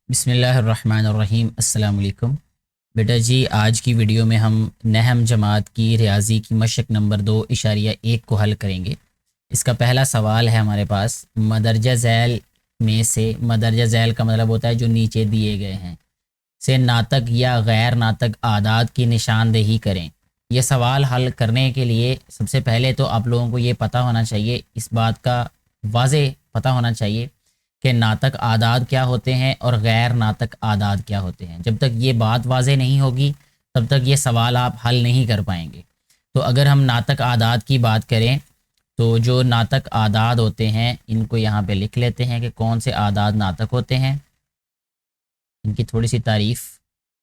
بسم اللہ الرحمن الرحیم۔ السلام علیکم بیٹا جی، آج کی ویڈیو میں ہم نحم جماعت کی ریاضی کی مشق نمبر 2.1 کو حل کریں گے۔ اس کا پہلا سوال ہے ہمارے پاس، مدرجہ ذیل میں سے، مدرجہ ذیل کا مطلب ہوتا ہے جو نیچے دیے گئے ہیں، سے ناطق یا غیر ناطق اعداد کی نشاندہی کریں۔ یہ سوال حل کرنے کے لیے سب سے پہلے تو آپ لوگوں کو یہ پتہ ہونا چاہیے، اس بات کا واضح پتہ ہونا چاہیے کہ ناطق اعداد کیا ہوتے ہیں اور غیر ناطق اعداد کیا ہوتے ہیں۔ جب تک یہ بات واضح نہیں ہوگی تب تک یہ سوال آپ حل نہیں کر پائیں گے۔ تو اگر ہم ناطق اعداد کی بات کریں تو جو ناطق اعداد ہوتے ہیں ان کو یہاں پہ لکھ لیتے ہیں کہ کون سے اعداد ناطق ہوتے ہیں۔ ان کی تھوڑی سی تعریف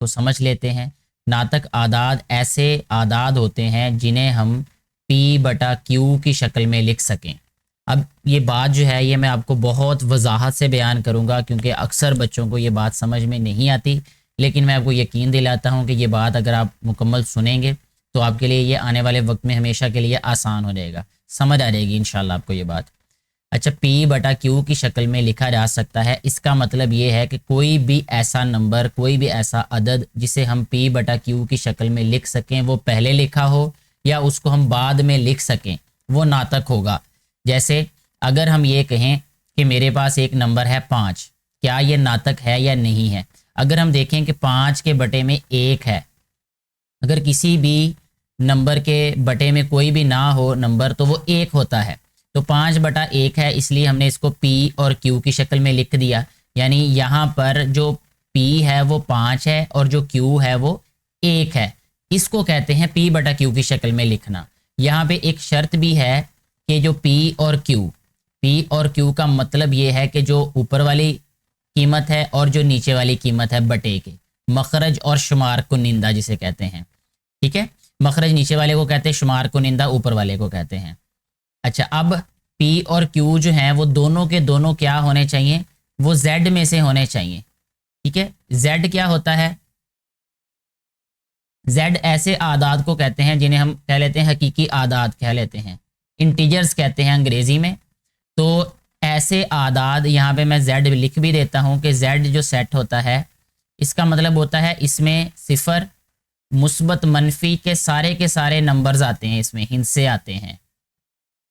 کو سمجھ لیتے ہیں۔ ناطق اعداد ایسے اعداد ہوتے ہیں جنہیں ہم P/Q کی شکل میں لکھ سکیں۔ اب یہ بات جو ہے یہ میں آپ کو بہت وضاحت سے بیان کروں گا کیونکہ اکثر بچوں کو یہ بات سمجھ میں نہیں آتی، لیکن میں آپ کو یقین دلاتا ہوں کہ یہ بات اگر آپ مکمل سنیں گے تو آپ کے لیے یہ آنے والے وقت میں ہمیشہ کے لیے آسان ہو جائے گا، سمجھ آ جائے گی انشاءاللہ آپ کو یہ بات۔ اچھا، P/Q کی شکل میں لکھا جا سکتا ہے، اس کا مطلب یہ ہے کہ کوئی بھی ایسا نمبر، کوئی بھی ایسا عدد جسے ہم P/Q کی شکل میں لکھ سکیں، وہ پہلے لکھا ہو یا اس کو ہم بعد میں لکھ سکیں، وہ ناطق ہوگا۔ جیسے اگر ہم یہ کہیں کہ میرے پاس ایک نمبر ہے 5، کیا یہ ناطق ہے یا نہیں ہے؟ اگر ہم دیکھیں کہ 5 کے بٹے میں 1 ہے، اگر کسی بھی نمبر کے بٹے میں کوئی بھی نہ ہو نمبر تو وہ 1 ہوتا ہے، تو 5/1 ہے، اس لیے ہم نے اس کو P اور Q کی شکل میں لکھ دیا۔ یعنی یہاں پر جو P ہے وہ 5 ہے اور جو Q ہے وہ 1 ہے، اس کو کہتے ہیں P/Q کی شکل میں لکھنا۔ یہاں پہ ایک شرط بھی ہے کہ جو P اور Q کا مطلب یہ ہے کہ جو اوپر والی قیمت ہے اور جو نیچے والی قیمت ہے بٹے کے، مخرج اور شمار کنندہ جسے کہتے ہیں، ٹھیک ہے؟ مخرج نیچے والے کو کہتے ہیں، شمار کنندہ اوپر والے کو کہتے ہیں۔ اچھا، اب P اور Q جو ہیں وہ دونوں کے دونوں کیا ہونے چاہیے؟ وہ Z میں سے ہونے چاہیے، ٹھیک ہے؟ Z کیا ہوتا ہے؟ Z ایسے اعداد کو کہتے ہیں جنہیں ہم کہہ لیتے ہیں حقیقی اعداد کہہ لیتے ہیں، انٹیجرز کہتے ہیں انگریزی میں۔ تو ایسے اعداد، یہاں پہ میں Z لکھ بھی دیتا ہوں کہ Z جو سیٹ ہوتا ہے اس کا مطلب ہوتا ہے اس میں صفر، مثبت، منفی کے سارے نمبرز آتے ہیں، اس میں ہندسے آتے ہیں،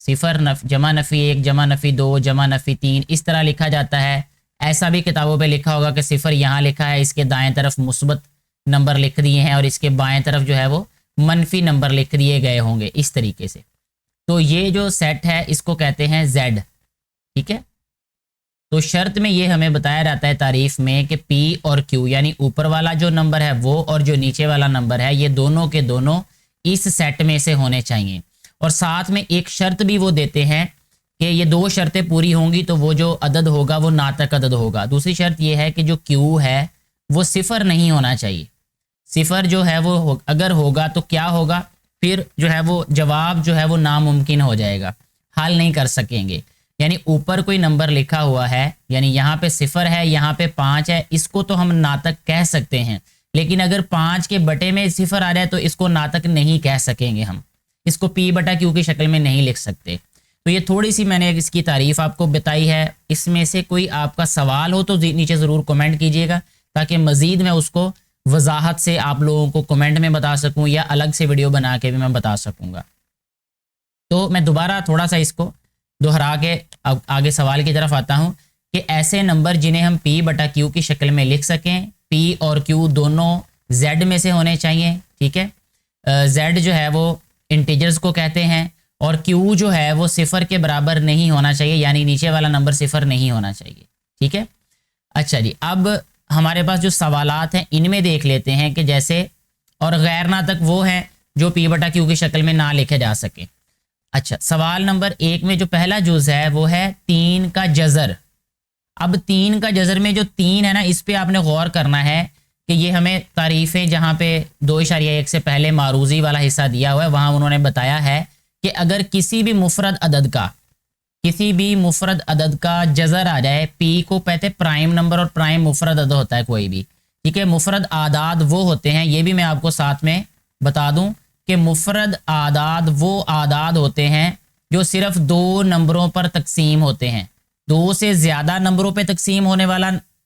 صفر، جمع نفی 1، جمع نفی 2، جمع نفی 3، اس طرح لکھا جاتا ہے۔ ایسا بھی کتابوں پہ لکھا ہوگا کہ صفر یہاں لکھا ہے، اس کے دائیں طرف مثبت نمبر لکھ دیے ہیں اور اس کے بائیں طرف جو ہے وہ منفی نمبر لکھ دیے گئے ہوں گے، اس طریقے سے۔ تو یہ جو سیٹ ہے اس کو کہتے ہیں Z، ٹھیک ہے؟ تو شرط میں یہ ہمیں بتایا جاتا ہے تعریف میں کہ P اور Q یعنی اوپر والا جو نمبر ہے وہ اور جو نیچے والا نمبر ہے یہ دونوں کے دونوں اس سیٹ میں سے ہونے چاہیے۔ اور ساتھ میں ایک شرط بھی وہ دیتے ہیں کہ یہ 2 شرطیں پوری ہوں گی تو وہ جو عدد ہوگا وہ ناطق عدد ہوگا۔ دوسری شرط یہ ہے کہ جو Q ہے وہ صفر نہیں ہونا چاہیے۔ صفر جو ہے وہ اگر ہوگا تو کیا ہوگا؟ پھر جو ہے وہ جواب جو ہے وہ ناممکن ہو جائے گا، حل نہیں کر سکیں گے۔ یعنی اوپر کوئی نمبر لکھا ہوا ہے، یعنی یہاں پہ صفر ہے، یہاں پہ 5 ہے، اس کو تو ہم ناطق کہہ سکتے ہیں، لیکن اگر 5 کے بٹے میں صفر آ جائے تو اس کو ناطق نہیں کہہ سکیں گے، ہم اس کو P/Q کی شکل میں نہیں لکھ سکتے۔ تو یہ تھوڑی سی میں نے اس کی تعریف آپ کو بتائی ہے۔ اس میں سے کوئی آپ کا سوال ہو تو نیچے ضرور کمنٹ کیجیے گا تاکہ مزید میں اس کو وضاحت سے آپ لوگوں کو کمنٹ میں بتا سکوں یا الگ سے ویڈیو بنا کے بھی میں بتا سکوں گا۔ تو میں دوبارہ تھوڑا سا اس کو دہرا کے آگے سوال کی طرف آتا ہوں کہ ایسے نمبر جنہیں ہم P/Q کی شکل میں لکھ سکیں، P اور Q دونوں Z میں سے ہونے چاہیے، ٹھیک ہے؟ Z جو ہے وہ انٹیجرز کو کہتے ہیں اور Q جو ہے وہ صفر کے برابر نہیں ہونا چاہیے، یعنی نیچے والا نمبر صفر نہیں ہونا چاہیے، ٹھیک ہے؟ اچھا جی، اب ہمارے پاس جو سوالات ہیں ان میں دیکھ لیتے ہیں کہ جیسے، اور غیر ناطق وہ ہیں جو P/Q کی شکل میں نہ لکھے جا سکیں۔ اچھا، سوال نمبر 1 میں جو پہلا جز ہے وہ ہے 3 کا جذر۔ اب 3 کا جذر میں جو 3 ہے نا، اس پہ آپ نے غور کرنا ہے کہ یہ ہمیں تعریفیں جہاں پہ 2.1 سے پہلے معروضی والا حصہ دیا ہوا ہے وہاں انہوں نے بتایا ہے کہ اگر کسی بھی مفرد عدد کا جذر آ جائے، P کو کہتے ہیں پرائم نمبر اور پرائم مفرد عدد ہوتا ہے کوئی بھی، ٹھیک ہے؟ مفرد اعداد وہ ہوتے ہیں، یہ بھی میں آپ کو ساتھ میں بتا دوں کہ مفرد اعداد وہ اعداد ہوتے ہیں جو صرف 2 نمبروں پر تقسیم ہوتے ہیں۔ 2 سے زیادہ نمبروں پہ تقسیم ہونے والا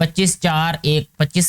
25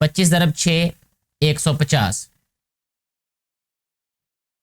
25 × 6 150।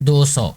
200।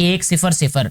1 0 0,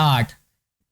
8।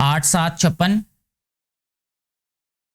8 7 56,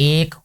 1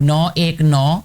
9 1 9,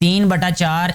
3/4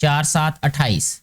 4 7 28।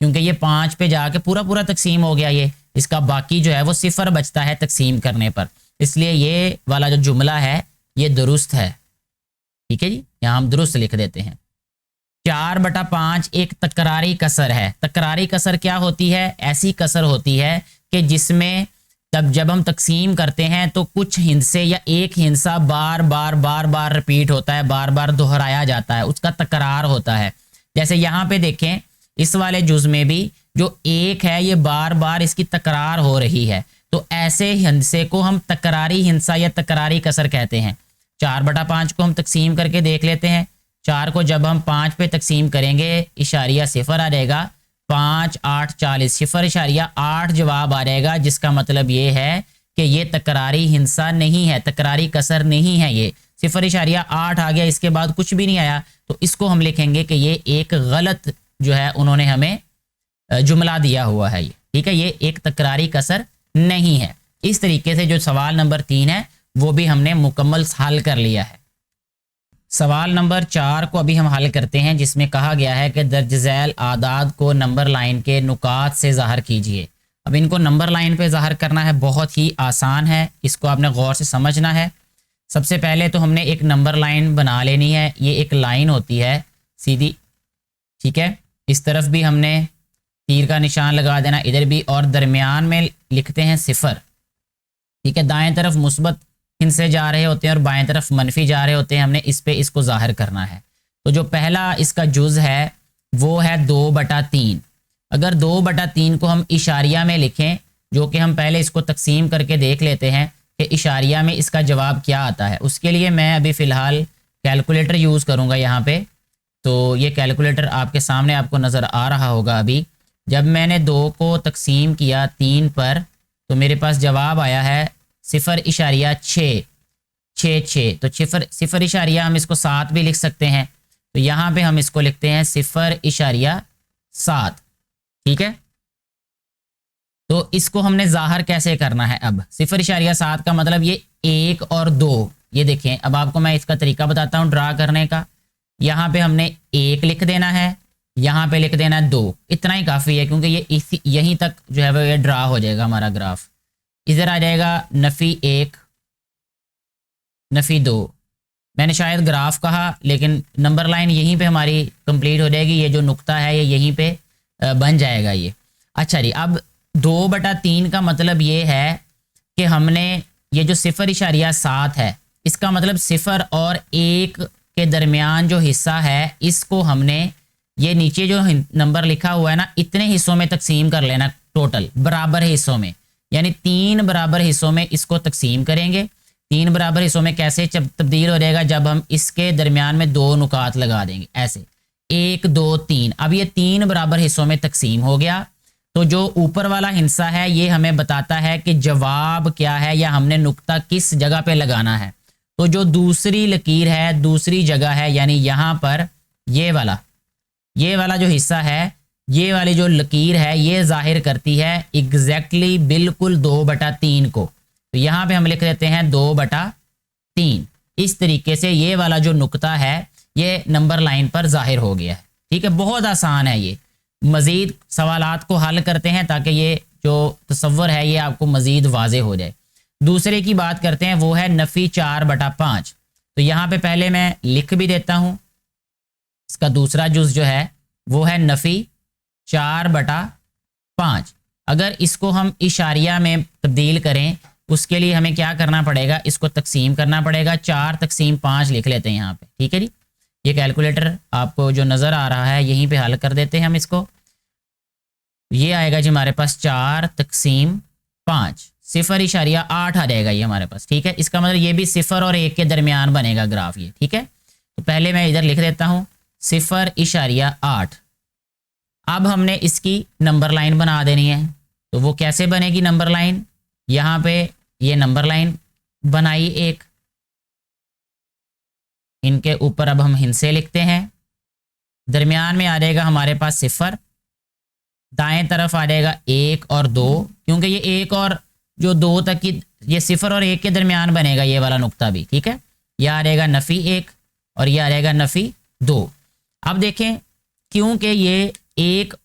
کیونکہ یہ 5 پہ جا کے پورا تقسیم ہو گیا، یہ اس کا باقی جو ہے وہ 0 بچتا ہے تقسیم کرنے پر، اس لیے یہ والا جو جملہ ہے یہ درست ہے، ٹھیک ہے جی، یہاں ہم درست لکھ دیتے ہیں۔ 4/5 ایک تکراری کسر ہے۔ تکراری کسر کیا ہوتی ہے؟ ایسی کسر ہوتی ہے کہ جس میں جب ہم تقسیم کرتے ہیں تو کچھ ہندسے یا ایک ہندسہ بار بار رپیٹ ہوتا ہے، بار بار دہرایا جاتا ہے، اس کا تکرار ہوتا ہے۔ جیسے یہاں پہ دیکھیں اس والے جز میں بھی جو ایک ہے یہ بار بار اس کی تکرار ہو رہی ہے، تو ایسے ہندسے کو ہم تکراری ہندسہ یا تکراری کسر کہتے ہیں۔ 4/5 کو ہم تقسیم کر کے دیکھ لیتے ہیں۔ 4 کو جب ہم 5 پہ تقسیم کریں گے اشاریہ 0 آ جائے گا، 5 8 40 0.8 جواب آ جائے گا، جس کا مطلب یہ ہے کہ یہ تکراری ہندسہ نہیں ہے، تکراری کسر نہیں ہے، یہ 0.8 آ گیا، اس کے بعد کچھ بھی نہیں آیا، تو اس کو ہم لکھیں گے کہ یہ ایک غلط جو ہے انہوں نے ہمیں جملہ دیا ہوا ہے، یہ ٹھیک ہے، یہ ایک تکراری کسر نہیں ہے۔ اس طریقے سے جو سوال نمبر 3 ہے وہ بھی ہم نے مکمل حل کر لیا ہے۔ سوال نمبر 4 کو ابھی ہم حل کرتے ہیں، جس میں کہا گیا ہے کہ درج ذیل اعداد کو نمبر لائن کے نکات سے ظاہر کیجئے۔ اب ان کو نمبر لائن پہ ظاہر کرنا ہے، بہت ہی آسان ہے، اس کو آپ نے غور سے سمجھنا ہے۔ سب سے پہلے تو ہم نے ایک نمبر لائن بنا لینی ہے، یہ ایک لائن ہوتی ہے سیدھی، ٹھیک ہے، اس طرف بھی ہم نے تیر کا نشان لگا دینا، ادھر بھی، اور درمیان میں لکھتے ہیں 0، ٹھیک ہے، دائیں طرف مثبت ہندسے جا رہے ہوتے ہیں اور بائیں طرف منفی جا رہے ہوتے ہیں، ہم نے اس پہ اس کو ظاہر کرنا ہے۔ تو جو پہلا اس کا جز ہے وہ ہے 2/3۔ اگر 2/3 کو ہم اشاریہ میں لکھیں، جو کہ ہم پہلے اس کو تقسیم کر کے دیکھ لیتے ہیں کہ اشاریہ میں اس کا جواب کیا آتا ہے، اس کے لیے میں ابھی فی الحال کیلکولیٹر یوز کروں گا یہاں پہ۔ تو یہ کیلکولیٹر آپ کے سامنے آپ کو نظر آ رہا ہوگا ابھی۔ جب میں نے 2 کو تقسیم کیا 3 پر تو میرے پاس جواب آیا ہے 0.6 تو 0.7 ہم اس کو 7 بھی لکھ سکتے ہیں، تو یہاں پہ ہم اس کو لکھتے ہیں 0.7، ٹھیک ہے۔ تو اس کو ہم نے ظاہر کیسے کرنا ہے؟ اب 0.7 کا مطلب یہ 1 اور 2، یہ دیکھیں، اب آپ کو میں اس کا طریقہ بتاتا ہوں ڈرا کرنے کا۔ یہاں پہ ہم نے 1 لکھ دینا ہے، یہاں پہ لکھ دینا ہے 2، اتنا ہی کافی ہے، کیونکہ یہ یہیں تک جو ہے وہ یہ ڈرا ہو جائے گا ہمارا گراف۔ ادھر آ جائے گا -1 -2، میں نے شاید گراف کہا لیکن نمبر لائن یہیں پہ ہماری کمپلیٹ ہو جائے گی، یہ جو نقطہ ہے یہ یہیں پہ بن جائے گا یہ۔ اچھا جی، اب 2/3 کا مطلب یہ ہے کہ ہم نے یہ جو 0.7 ہے، اس کا مطلب 0 اور 1 کے درمیان جو حصہ ہے اس کو ہم نے یہ نیچے جو نمبر لکھا ہوا ہے نا، اتنے حصوں میں تقسیم کر لینا، ٹوٹل برابر حصوں میں، یعنی 3 برابر حصوں میں اس کو تقسیم کریں گے۔ 3 برابر حصوں میں کیسے تبدیل ہو جائے گا؟ جب ہم اس کے درمیان میں 2 نکات لگا دیں گے، ایسے 1 2 3۔ اب یہ 3 برابر حصوں میں تقسیم ہو گیا، تو جو اوپر والا حصہ ہے یہ ہمیں بتاتا ہے کہ جواب کیا ہے، یا ہم نے نقطہ کس جگہ پہ لگانا ہے۔ تو جو دوسری لکیر ہے، دوسری جگہ ہے، یعنی یہاں پر یہ والا جو حصہ ہے، یہ والی جو لکیر ہے یہ ظاہر کرتی ہے ایگزیکٹلی بالکل 2/3 کو، تو یہاں پہ ہم لکھ دیتے ہیں 2/3۔ اس طریقے سے یہ والا جو نقطہ ہے یہ نمبر لائن پر ظاہر ہو گیا ہے، ٹھیک ہے، بہت آسان ہے یہ۔ مزید سوالات کو حل کرتے ہیں تاکہ یہ جو تصور ہے یہ آپ کو مزید واضح ہو جائے۔ دوسرے کی بات کرتے ہیں، وہ ہے نفی 4/5۔ تو یہاں پہ پہلے میں لکھ بھی دیتا ہوں، اس کا دوسرا جز جو ہے وہ ہے نفی 4/5۔ اگر اس کو ہم اشاریہ میں تبدیل کریں، اس کے لیے ہمیں کیا کرنا پڑے گا؟ اس کو تقسیم کرنا پڑے گا، 4/5 لکھ لیتے ہیں یہاں پہ، ٹھیک ہے جی۔ یہ کیلکولیٹر آپ کو جو نظر آ رہا ہے یہیں پہ حل کر دیتے ہیں ہم اس کو۔ یہ آئے گا جی ہمارے پاس 4/5، 0.8 آ جائے گا یہ ہمارے پاس، ٹھیک ہے۔ اس کا مطلب یہ بھی 0 اور 1 کے درمیان بنے گا گراف یہ، ٹھیک ہے۔ تو پہلے میں ادھر لکھ دیتا ہوں 0.8۔ اب ہم نے اس کی نمبر لائن بنا دینی ہے، تو وہ کیسے بنے گی نمبر لائن؟ یہاں پہ یہ نمبر لائن بنائی ایک، ان کے اوپر اب ہم ہندسے لکھتے ہیں، درمیان میں آ جائے گا ہمارے پاس 0، دائیں طرف آ جائے گا 1 اور 2، کیونکہ یہ 1 اور جو 2 تک کی، یہ 0 اور 1 کے درمیان بنے گا یہ والا نقطہ بھی، ٹھیک ہے۔ یہ آ جائے گا نفی 1 اور یہ آ جائے گا نفی 2۔ اب دیکھیں، کیونکہ یہ 1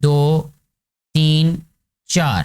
2 3 4।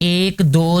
1 2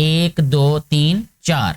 1 2 3 4।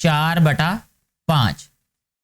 4/5।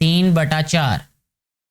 3/4।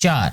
4,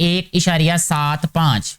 1.75।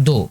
2।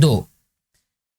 2।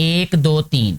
1 2 3,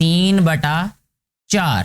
3/4।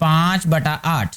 5/8।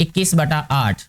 21/8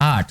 8,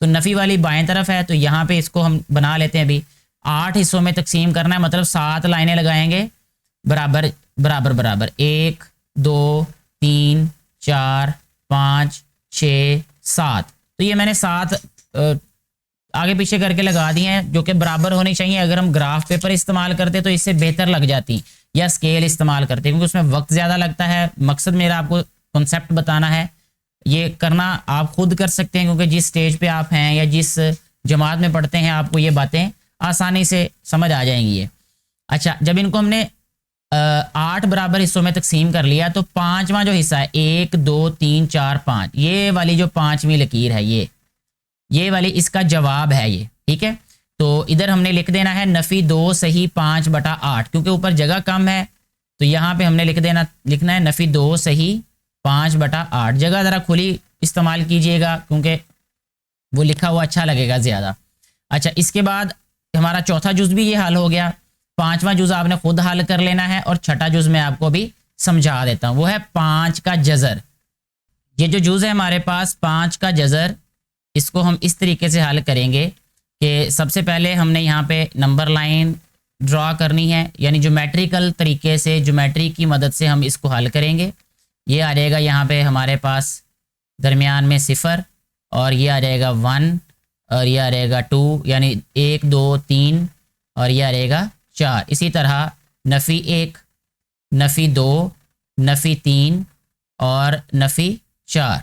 تو نفی والی بائیں طرف ہے، تو یہاں پہ اس کو ہم بنا لیتے ہیں ابھی 8 حصوں میں تقسیم کرنا ہے، مطلب 7 لائنیں لگائیں گے برابر برابر برابر 1 2 3 4 5 6 7، تو یہ میں نے 7 آگے پیچھے کر کے لگا دی ہیں جو کہ برابر ہونی چاہیے۔ اگر ہم گراف پیپر استعمال کرتے تو اس سے بہتر لگ جاتی، یا اسکیل استعمال کرتے کیونکہ اس میں وقت زیادہ لگتا ہے۔ مقصد میرا آپ کو کنسیپٹ بتانا ہے، یہ کرنا آپ خود کر سکتے ہیں کیونکہ جس سٹیج پہ آپ ہیں یا جس جماعت میں پڑھتے ہیں آپ کو یہ باتیں آسانی سے سمجھ آ جائیں گی یہ۔ اچھا، جب ان کو ہم نے 8 برابر حصوں میں تقسیم کر لیا تو 5واں جو حصہ ہے 1 2 3 4 5، یہ والی جو 5ویں لکیر ہے یہ والی اس کا جواب ہے یہ، ٹھیک ہے۔ تو ادھر ہم نے لکھ دینا ہے نفی 2 صحیح 5/8، کیونکہ اوپر جگہ کم ہے تو یہاں پہ ہم نے لکھنا ہے نفی 2 صحیح 5/8۔ جگہ ذرا کھلی استعمال کیجئے گا کیونکہ وہ لکھا ہوا اچھا لگے گا زیادہ۔ اچھا، اس کے بعد ہمارا چوتھا جز بھی یہ حل ہو گیا، 5واں جز آپ نے خود حل کر لینا ہے، اور چھٹا جز میں آپ کو بھی سمجھا دیتا ہوں، وہ ہے 5 کا جذر۔ یہ جو جز ہے ہمارے پاس 5 کا جذر، اس کو ہم اس طریقے سے حل کریں گے کہ سب سے پہلے ہم نے یہاں پہ نمبر لائن ڈرا کرنی ہے، یعنی جیومیٹریکل طریقے سے، جیومیٹری کی مدد سے ہم اس کو حل کریں گے۔ یہ آ جائے گا یہاں پہ ہمارے پاس درمیان میں 0، اور یہ آ جائے گا 1، اور یہ آ جائے گا 2، یعنی 1 2 3، اور یہ آ جائے گا 4۔ اسی طرح نفی 1، نفی 2، نفی 3 اور نفی 4۔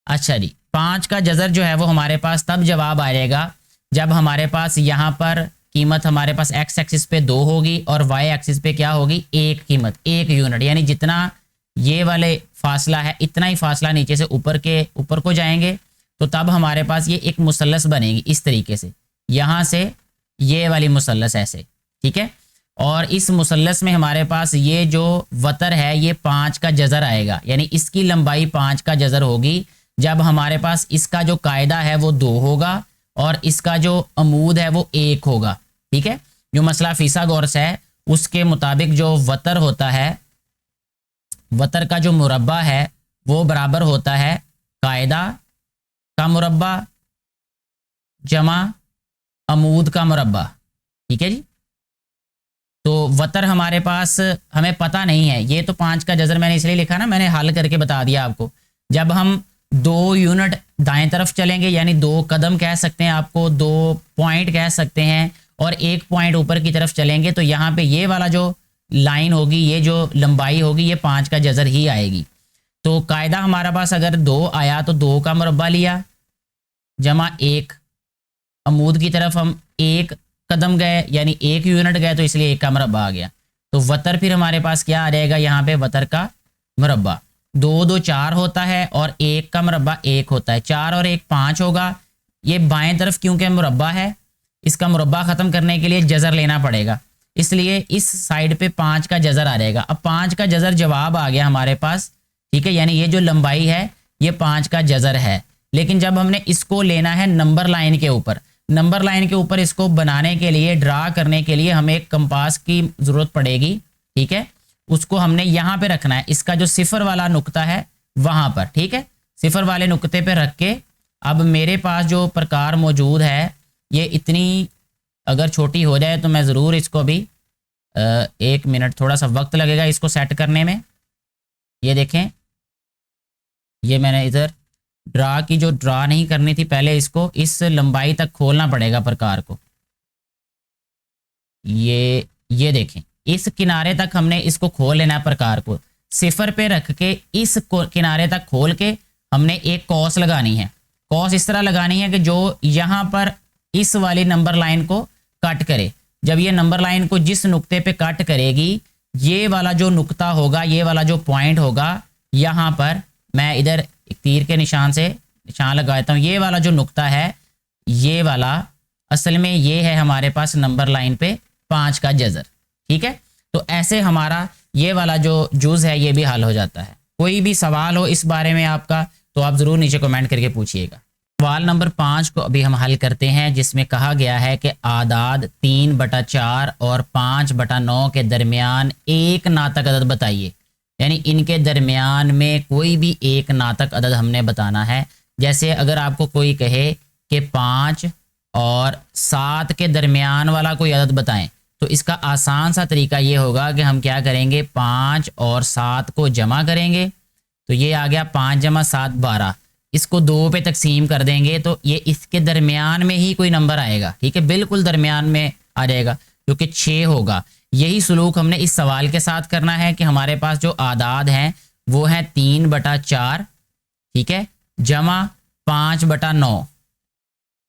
اچھا جی، 5 کا جذر جو ہے وہ ہمارے پاس تب جواب آ جائے گا جب ہمارے پاس یہاں پر قیمت ہمارے پاس ایکس ایکسس پہ 2 ہوگی اور وائی ایکسس پہ کیا ہوگی 1 قیمت، 1 یونٹ، یعنی جتنا یہ والے فاصلہ ہے اتنا ہی فاصلہ نیچے سے اوپر کو جائیں گے، تو تب ہمارے پاس یہ ایک مثلث بنے گی اس طریقے سے، یہاں سے یہ والی مثلث ایسے، ٹھیک ہے۔ اور اس مثلث میں ہمارے پاس یہ جو وتر ہے یہ 5 کا جذر آئے گا، یعنی اس کی لمبائی 5 کا جذر ہوگی جب ہمارے پاس اس کا جو قاعدہ ہے وہ 2 ہوگا اور اس کا جو عمود ہے وہ 1 ہوگا، ٹھیک ہے۔ جو مسئلہ فیثاغورس ہے اس کے مطابق جو وتر ہوتا ہے، وتر کا جو مربع ہے وہ برابر ہوتا ہے قاعدہ کا مربع جمع عمود کا مربع، ٹھیک ہے جی۔ تو وتر ہمارے پاس ہمیں پتہ نہیں ہے، یہ تو 5 کا جذر میں نے اس لیے لکھا نا، میں نے حل کر کے بتا دیا آپ کو۔ جب ہم 2 یونٹ دائیں طرف چلیں گے، یعنی 2 قدم کہہ سکتے ہیں آپ کو، 2 پوائنٹ کہہ سکتے ہیں، اور 1 پوائنٹ اوپر کی طرف چلیں گے تو یہاں پہ یہ والا جو لائن ہوگی، یہ جو لمبائی ہوگی، یہ 5 کا جذر ہی آئے گی۔ تو قاعدہ ہمارا پاس اگر 2 آیا تو 2 کا مربع لیا جمع 1، عمود کی طرف ہم 1 قدم گئے یعنی 1 یونٹ گئے تو اس لیے 1 کا مربع آ گیا۔ تو وتر پھر ہمارے پاس کیا آ جائے گا یہاں پہ، وتر کا مربع 2 2 4 ہوتا ہے اور 1 کا مربع 1 ہوتا ہے، 4 اور 1 5 ہوگا۔ یہ بائیں طرف کیونکہ مربع ہے، اس کا مربع ختم کرنے کے لیے جذر لینا پڑے گا، اس لیے اس سائڈ پہ 5 کا جذر آ جائے گا۔ اب 5 کا جذر جواب آ گیا ہمارے پاس، ٹھیک ہے، یعنی یہ جو لمبائی ہے یہ 5 کا جذر ہے۔ لیکن جب ہم نے اس کو لینا ہے نمبر لائن کے اوپر، نمبر لائن کے اوپر اس کو بنانے کے لیے، ڈرا کرنے کے لیے ہمیں ایک کمپاس کی ضرورت پڑے گی، ٹھیک ہے۔ اس کو ہم نے یہاں پہ رکھنا ہے، اس کا جو 0 والا نقطہ ہے وہاں پر، ٹھیک ہے، 0 والے نقطے پہ رکھ کے اب میرے پاس جو پرکار موجود ہے یہ اتنی اگر چھوٹی ہو جائے تو میں ضرور اس کو بھی 1 منٹ تھوڑا سا وقت لگے گا اس کو سیٹ کرنے میں۔ یہ دیکھیں، یہ میں نے ادھر ڈرا کی، جو ڈرا نہیں کرنی تھی پہلے اس کو اس لمبائی تک کھولنا پڑے گا پرکار کو۔ یہ دیکھیں، اس کنارے تک ہم نے اس کو کھول لینا ہے پرکار کو، 0 پہ رکھ کے اس کنارے تک کھول کے ہم نے ایک کوس لگانی ہے۔ کوس اس طرح لگانی ہے کہ جو یہاں پر اس والی نمبر لائن کو کٹ کرے، جب یہ نمبر لائن کو جس نقطے پہ کٹ کرے گی، یہ والا جو نقطہ ہوگا، یہ والا جو پوائنٹ ہوگا، یہاں پر میں ادھر ایک تیر کے نشان سے نشان لگا دیتا ہوں، یہ والا جو نقطہ ہے، یہ والا اصل میں یہ ہے ہمارے پاس نمبر لائن پہ 5 کا جذر، ٹھیک ہے۔ تو ایسے ہمارا یہ والا جو جز ہے یہ بھی حل ہو جاتا ہے۔ کوئی بھی سوال ہو اس بارے میں آپ کا تو آپ ضرور نیچے کمنٹ کر کے پوچھیے گا۔ سوال نمبر 5 کو ابھی ہم حل کرتے ہیں، جس میں کہا گیا ہے کہ اعداد 3/4 اور 5/9 کے درمیان ایک ناطق عدد بتائیے، یعنی ان کے درمیان میں کوئی بھی ایک ناطق عدد ہم نے بتانا ہے۔ جیسے اگر آپ کو کوئی کہے کہ 5 اور 7 کے درمیان والا کوئی عدد بتائیں، تو اس کا آسان سا طریقہ یہ ہوگا کہ ہم کیا کریں گے، 5 اور 7 کو جمع کریں گے، تو یہ آ گیا 5 × 7 12، اس کو 2 پہ تقسیم کر دیں گے تو یہ اس کے درمیان میں ہی کوئی نمبر آئے گا، ٹھیک ہے، بالکل درمیان میں آ جائے گا جو کہ 6 ہوگا۔ یہی سلوک ہم نے اس سوال کے ساتھ کرنا ہے کہ ہمارے پاس جو اعداد ہیں وہ ہیں 3/4، ٹھیک ہے، جمع 5/9،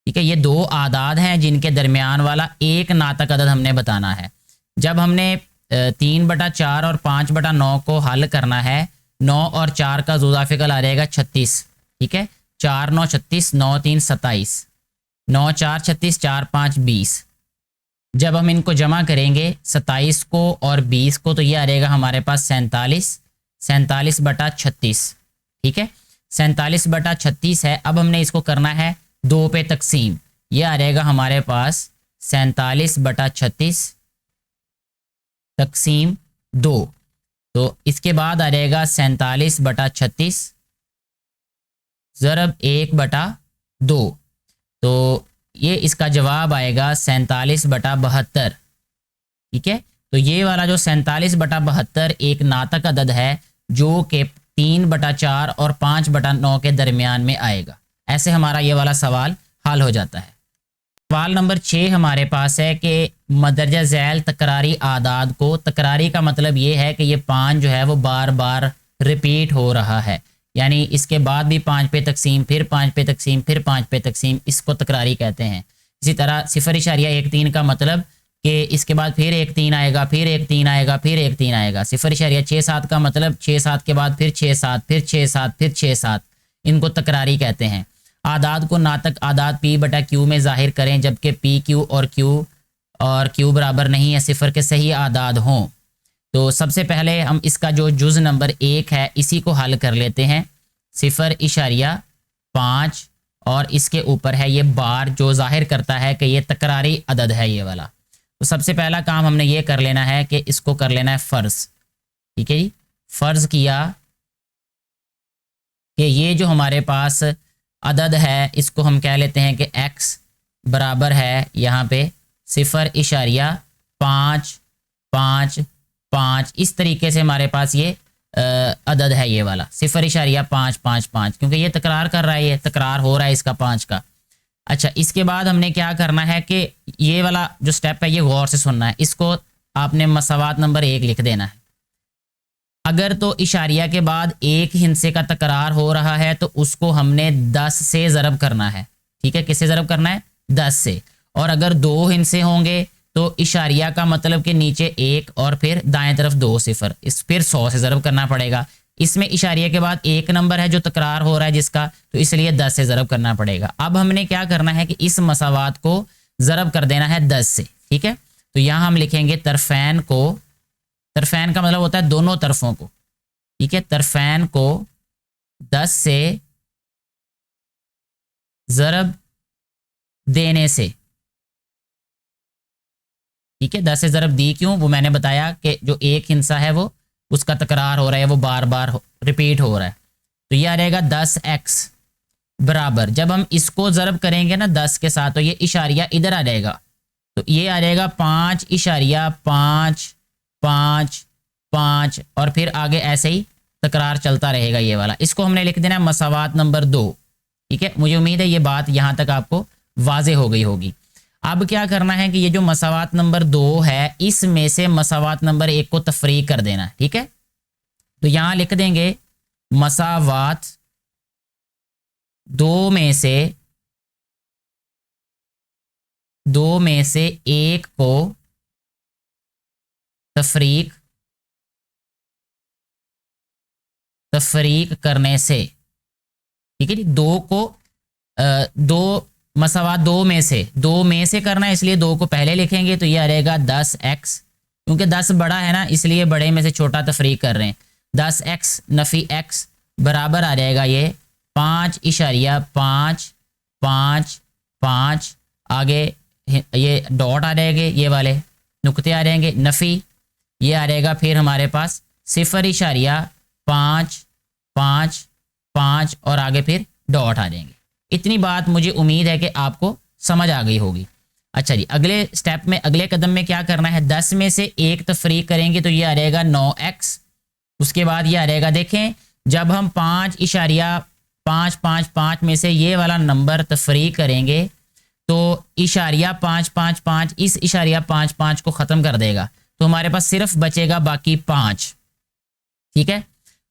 ٹھیک ہے، یہ 2 اعداد ہیں جن کے درمیان والا ایک ناطق عدد ہم نے بتانا ہے۔ جب ہم نے 3/4 اور 5/9 کو حل کرنا ہے، 9 اور 4 کا ذو اضافی آ جائے گا 36، ٹھیک ہے، 4 9 36، 9 3 27، 9 4 36، 4 5 20۔ جب ہم ان کو جمع کریں گے 27 کو اور 20 کو تو یہ آ جائے گا ہمارے پاس 47/36، ٹھیک ہے، 47/36 ہے۔ اب ہم نے اس کو کرنا ہے 2 پہ تقسیم، یہ آ جائے گا ہمارے پاس 47/36 تقسیم 2، تو اس کے بعد آ جائے گا 47/36 ضرب 1/2، تو یہ اس کا جواب آئے گا 47/72، ٹھیک ہے، تو یہ والا جو 47/72 ایک ناطق عدد ہے جو کہ 3/4 اور 5/9 کے درمیان میں آئے گا۔ ایسے ہمارا یہ والا سوال حل ہو جاتا ہے۔ سوال نمبر 6 ہمارے پاس ہے کہ مدرجہ ذیل تکراری اعداد کو، تکراری کا مطلب یہ ہے کہ یہ 5 جو ہے وہ بار بار ریپیٹ ہو رہا ہے، یعنی اس کے بعد بھی 5 پہ تقسیم، پھر 5 پہ تقسیم، پھر 5 پہ تقسیم، اس کو تکراری کہتے ہیں۔ اسی طرح 0.13 کا مطلب کہ اس کے بعد پھر 1 3 آئے گا، پھر 1 3 آئے گا، پھر 1 3 آئے گا۔ 0.67 کا مطلب 6 7 کے بعد پھر 6 7، پھر 6 7، پھر 6 7، ان کو تکراری کہتے ہیں۔ اعداد کو ناطق اعداد P/Q میں ظاہر کریں جبکہ P Q اور Q برابر نہیں ہے 0 کے صحیح اعداد ہوں۔ تو سب سے پہلے ہم اس کا جو جز نمبر 1 ہے اسی کو حل کر لیتے ہیں، 0.5 اور اس کے اوپر ہے یہ بار جو ظاہر کرتا ہے کہ یہ تکراری عدد ہے یہ والا۔ تو سب سے پہلا کام ہم نے یہ کر لینا ہے کہ اس کو کر لینا ہے فرض، ٹھیک ہے جی، فرض کیا کہ یہ جو ہمارے پاس عدد ہے اس کو ہم کہہ لیتے ہیں کہ x برابر ہے یہاں پہ 0.555، اس طریقے سے ہمارے پاس یہ عدد ہے یہ والا 0.555، کیونکہ یہ تکرار کر رہا ہے، یہ تکرار ہو رہا ہے اس کا 5 کا۔ اچھا، اس کے بعد ہم نے کیا کرنا ہے کہ یہ والا جو سٹیپ ہے یہ غور سے سننا ہے، اس کو آپ نے مساوات نمبر 1 لکھ دینا ہے۔ اگر تو اشاریہ کے بعد ایک ہندسے کا تکرار ہو رہا ہے تو اس کو ہم نے 10 سے ضرب کرنا ہے، ٹھیک ہے، کس سے ضرب کرنا ہے، 10 سے۔ اور اگر 2 ہندسے ہوں گے تو اشاریہ کا مطلب کہ نیچے 1 اور پھر دائیں طرف 2 0، پھر 100 سے ضرب کرنا پڑے گا۔ اس میں اشاریہ کے بعد ایک نمبر ہے جو تکرار ہو رہا ہے جس کا، تو اس لیے 10 سے ضرب کرنا پڑے گا۔ اب ہم نے کیا کرنا ہے کہ اس مساوات کو ضرب کر دینا ہے 10 سے، ٹھیک ہے، تو یہاں ہم لکھیں گے طرفین کو، طرفین کا مطلب ہوتا ہے دونوں طرفوں کو، ٹھیک ہے، طرفین کو 10 سے ضرب دینے سے، ٹھیک ہے، 10 سے ضرب دی کیوں، وہ میں نے بتایا کہ جو ایک ہندسہ ہے وہ اس کا تکرار ہو رہا ہے، وہ بار بار ریپیٹ ہو رہا ہے، تو یہ آ رہے گا 10x برابر، جب ہم اس کو ضرب کریں گے نا 10 کے ساتھ تو یہ اشاریہ ادھر آ جائے گا، تو یہ آ جائے گا 5.555 اور پھر آگے ایسے ہی تکرار چلتا رہے گا یہ والا۔ اس کو ہم نے لکھ دینا ہے مساوات نمبر 2، ٹھیک ہے، مجھے امید ہے یہ بات یہاں تک آپ کو واضح ہو گئی ہوگی۔ اب کیا کرنا ہے کہ یہ جو مساوات نمبر 2 ہے اس میں سے مساوات نمبر 1 کو تفریق کر دینا ہے، ٹھیک ہے، تو یہاں لکھ دیں گے مساوات 2 میں سے 1 کو تفریق کرنے سے، ٹھیک ہے جی، 2 کو 2 مساوات 2 میں سے کرنا ہے، اس لیے 2 کو پہلے لکھیں گے تو یہ آ رہے گا 10x، کیونکہ 10 بڑا ہے نا اس لیے بڑے میں سے چھوٹا تفریق کر رہے ہیں، 10x نفی x برابر آ جائے گا یہ 5.555، آگے یہ ڈاٹ آ جائے گے، یہ والے نقطے آ جائیں گے، نفی یہ آ جائے گا پھر ہمارے پاس 0.555 اور آگے پھر ڈاٹ آ جائیں گے، اتنی بات مجھے امید ہے کہ آپ کو سمجھ آ گئی ہوگی۔ اچھا جی، اگلے سٹیپ میں، اگلے قدم میں کیا کرنا ہے، 10 میں سے 1 تفریق کریں گے تو یہ آ رہے گا 9x۔ اس کے بعد یہ آ رہے گا، دیکھیں جب ہم 5.555 میں سے یہ والا نمبر تفریق کریں گے تو اشاریہ 555 اس اشاریہ 55 کو ختم کر دے گا، تو ہمارے پاس صرف بچے گا باقی 5، ٹھیک ہے۔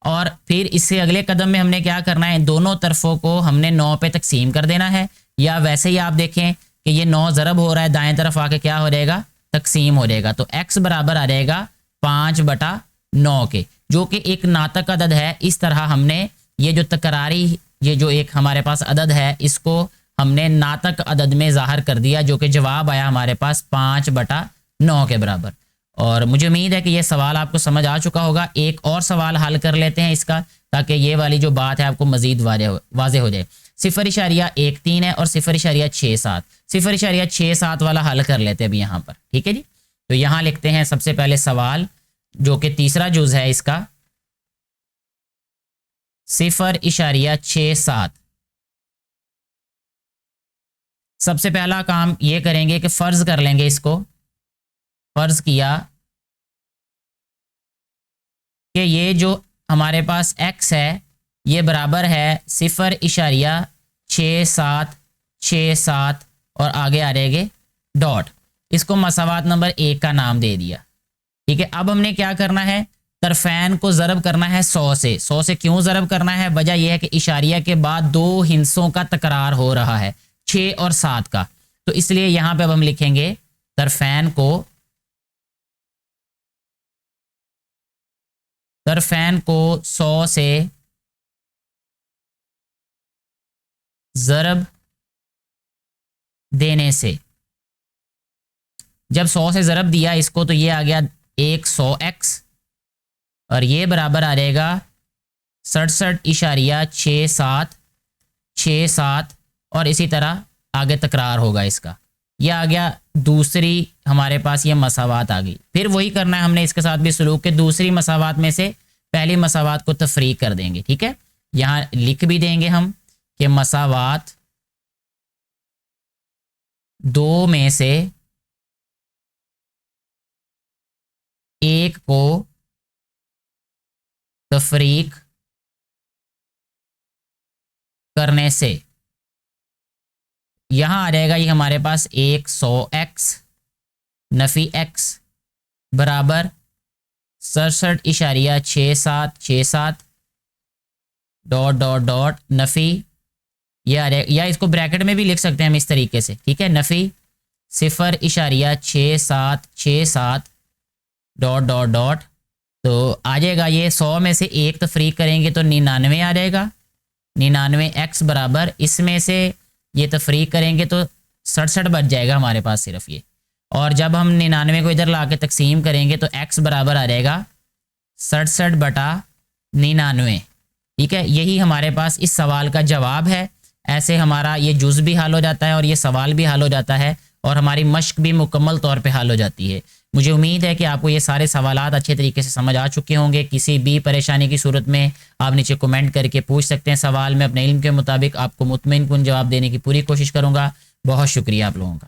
اور پھر اس سے اگلے قدم میں ہم نے کیا کرنا ہے، دونوں طرفوں کو ہم نے 9 پہ تقسیم کر دینا ہے، یا ویسے ہی آپ دیکھیں کہ یہ 9 ضرب ہو رہا ہے، دائیں طرف آ کے کیا ہو جائے گا، تقسیم ہو جائے گا، تو x برابر آ جائے گا 5/9 کے، جو کہ ایک ناطق عدد ہے۔ اس طرح ہم نے یہ جو تکراری، یہ جو ایک ہمارے پاس عدد ہے، اس کو ہم نے ناطق عدد میں ظاہر کر دیا، جو کہ جواب آیا ہمارے پاس 5/9 کے برابر۔ اور مجھے امید ہے کہ یہ سوال آپ کو سمجھ آ چکا ہوگا۔ ایک اور سوال حل کر لیتے ہیں اس کا، تاکہ یہ والی جو بات ہے آپ کو مزید واضح ہو جائے۔ 0.13 ہے اور 0.67، 0.67 والا حل کر لیتے ہیں ابھی یہاں پر، ٹھیک ہے جی۔ تو یہاں لکھتے ہیں سب سے پہلے سوال، جو کہ تیسرا جز ہے اس کا، 0.67۔ سب سے پہلا کام یہ کریں گے کہ فرض کر لیں گے اس کو، فرض کیا کہ یہ جو ہمارے پاس x ہے یہ برابر ہے 0.6767 اور آگے آ رہے گے ڈاٹ، اس کو مساوات نمبر 1 کا نام دے دیا، ٹھیک ہے۔ اب ہم نے کیا کرنا ہے، طرفین کو ضرب کرنا ہے 100 سے۔ 100 سے کیوں ضرب کرنا ہے، وجہ یہ ہے کہ اشاریہ کے بعد 2 ہندسوں کا تکرار ہو رہا ہے، 6 اور 7 کا، تو اس لیے یہاں پہ اب ہم لکھیں گے طرفین کو 100 سے ضرب دینے سے، جب 100 سے ضرب دیا اس کو تو یہ آ گیا 100x، اور یہ برابر آ جائے گا 67.6767، اور اسی طرح آگے تکرار ہوگا اس کا، یہ آ گیا دوسری ہمارے پاس یہ مساوات آ گئی۔ پھر وہی کرنا ہے ہم نے اس کے ساتھ بھی سلوک، کہ دوسری مساوات میں سے پہلی مساوات کو تفریق کر دیں گے، ٹھیک ہے۔ یہاں لکھ بھی دیں گے ہم کہ مساوات 2 میں سے 1 کو تفریق کرنے سے، یہاں آ جائے گا یہ ہمارے پاس 100x نفی x برابر 67.6767 ڈاٹ ڈاٹ ڈاٹ نفی، یہ آ رہے، یا اس کو بریکٹ میں بھی لکھ سکتے ہیں ہم اس طریقے سے، ٹھیک ہے، نفی 0.6767 ڈاٹ ڈاٹ ڈاٹ، تو آ جائے گا یہ 100 میں سے 1 تفریق کریں گے تو 99 آ جائے گا، 99x برابر، اس میں سے یہ تفریق کریں گے تو 67 بچ جائے گا ہمارے پاس صرف یہ، اور جب ہم 99 کو ادھر لا کے تقسیم کریں گے تو x برابر آ جائے گا 67/99، ٹھیک ہے۔ یہی ہمارے پاس اس سوال کا جواب ہے۔ ایسے ہمارا یہ جز بھی حل ہو جاتا ہے اور یہ سوال بھی حل ہو جاتا ہے، اور ہماری مشق بھی مکمل طور پہ حل ہو جاتی ہے۔ مجھے امید ہے کہ آپ کو یہ سارے سوالات اچھے طریقے سے سمجھ آ چکے ہوں گے۔ کسی بھی پریشانی کی صورت میں آپ نیچے کمنٹ کر کے پوچھ سکتے ہیں سوال، میں اپنے علم کے مطابق آپ کو مطمئن کن جواب دینے کی پوری کوشش کروں گا۔ بہت شکریہ آپ لوگوں کا۔